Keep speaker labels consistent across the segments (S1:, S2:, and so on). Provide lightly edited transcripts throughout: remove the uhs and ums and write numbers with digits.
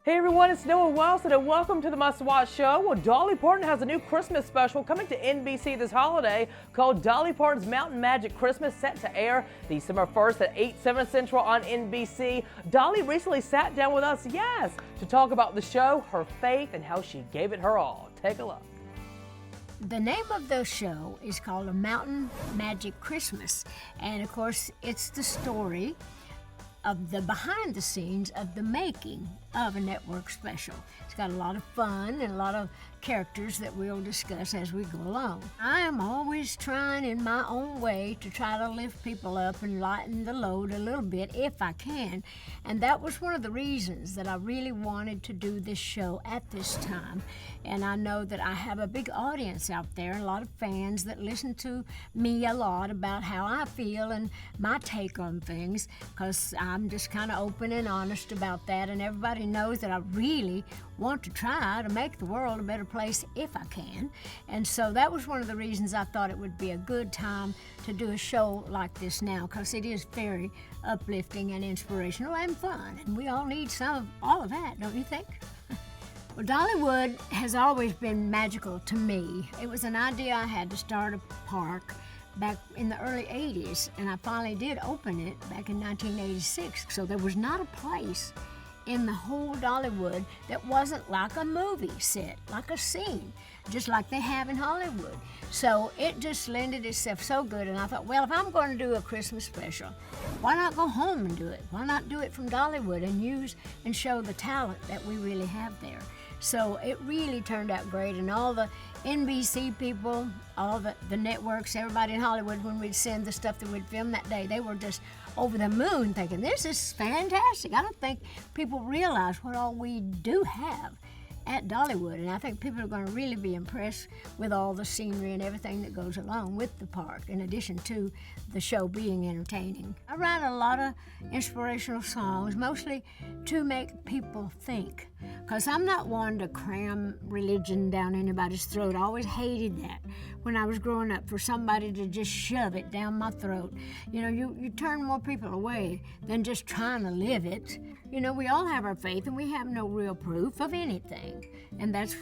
S1: Hey everyone, it's Noah Wilson and welcome to the Must Watch Show. Well, Dolly Parton has a new Christmas special coming to NBC this holiday called Dolly Parton's Mountain Magic Christmas, set to air December 1st at 8/7 Central on NBC. Dolly recently sat down with us, to talk about the show, her faith, and how she gave it her all. Take a look.
S2: The name of the show is called A Mountain Magic Christmas, and of course it's the story of the behind the scenes of the making of a network special. It's got a lot of fun and a lot of characters that we'll discuss as we go along. I am always trying in my own way to try to lift people up and lighten the load a little bit if I can. And that was one of the reasons that I really wanted to do this show at this time. And I know that I have a big audience out there, a lot of fans that listen to me a lot about how I feel and my take on things, because I'm just kind of open and honest about that, and everybody knows that I really want to try to make the world a better place if I can. And so that was one of the reasons I thought it would be a good time to do a show like this now, because it is very uplifting and inspirational and fun, and we all need all of that, don't you think? Well, Dollywood has always been magical to me. It was an idea I had to start a park back in the early 80s, and I finally did open it back in 1986. So there was not a place in the whole Dollywood that wasn't like a movie set, like a scene, just like they have in Hollywood. So it just lended itself so good, and I thought, well, if I'm going to do a Christmas special, why not go home and do it? Why not do it from Dollywood and use and show the talent that we really have there? So it really turned out great, and all the NBC people, all the networks, everybody in Hollywood, when we'd send the stuff that we'd film that day, they were just over the moon thinking, this is fantastic. I don't think people realize what all we do have at Dollywood, and I think people are going to really be impressed with all the scenery and everything that goes along with the park, in addition to the show being entertaining. I write a lot of inspirational songs, mostly to make people think, because I'm not one to cram religion down anybody's throat. I always hated that when I was growing up, for somebody to just shove it down my throat. You know, you turn more people away than just trying to live it. You know, we all have our faith, and we have no real proof of anything, and that's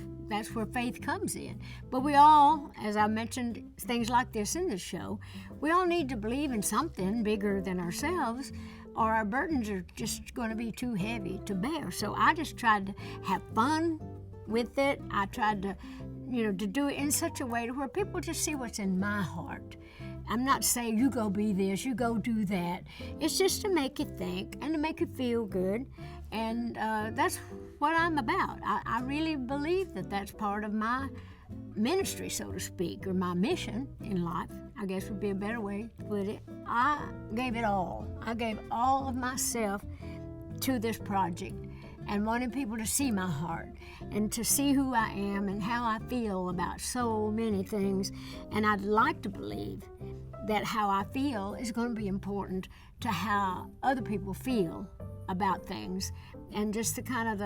S2: where faith comes in. But we all, as I mentioned things like this in the show, we all need to believe in something bigger than ourselves, or our burdens are just going to be too heavy to bear. So I just tried to have fun with it. I tried to, to do it in such a way to where people just see what's in my heart. I'm not saying you go be this, you go do that. It's just to make you think and to make you feel good, and that's what I'm about. I really believe that that's part of my ministry, so to speak, or my mission in life, I guess would be a better way to put it. I gave it all. I gave all of myself to this project, and wanting people to see my heart and to see who I am and how I feel about so many things. And I'd like to believe that how I feel is going to be important to how other people feel about things, and just the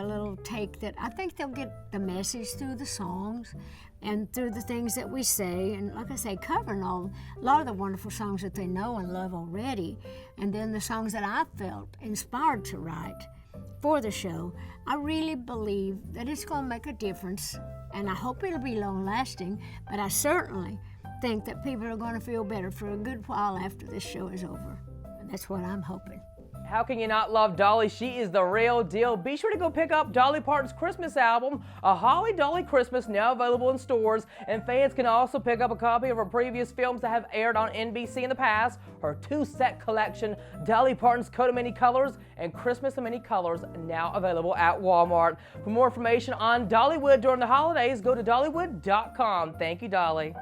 S2: little take that I think they'll get the message through the songs and through the things that we say, and like I say, covering a lot of the wonderful songs that they know and love already, and then the songs that I felt inspired to write for the show. I really believe that it's going to make a difference, and I hope it'll be long-lasting, but I certainly think that people are going to feel better for a good while after this show is over. And that's what I'm hoping.
S1: How can you not love Dolly? She is the real deal. Be sure to go pick up Dolly Parton's Christmas album, A Holly Dolly Christmas, now available in stores. And fans can also pick up a copy of her previous films that have aired on NBC in the past, her 2-set collection, Dolly Parton's Coat of Many Colors and Christmas in Many Colors, now available at Walmart. For more information on Dollywood during the holidays, go to Dollywood.com. Thank you, Dolly.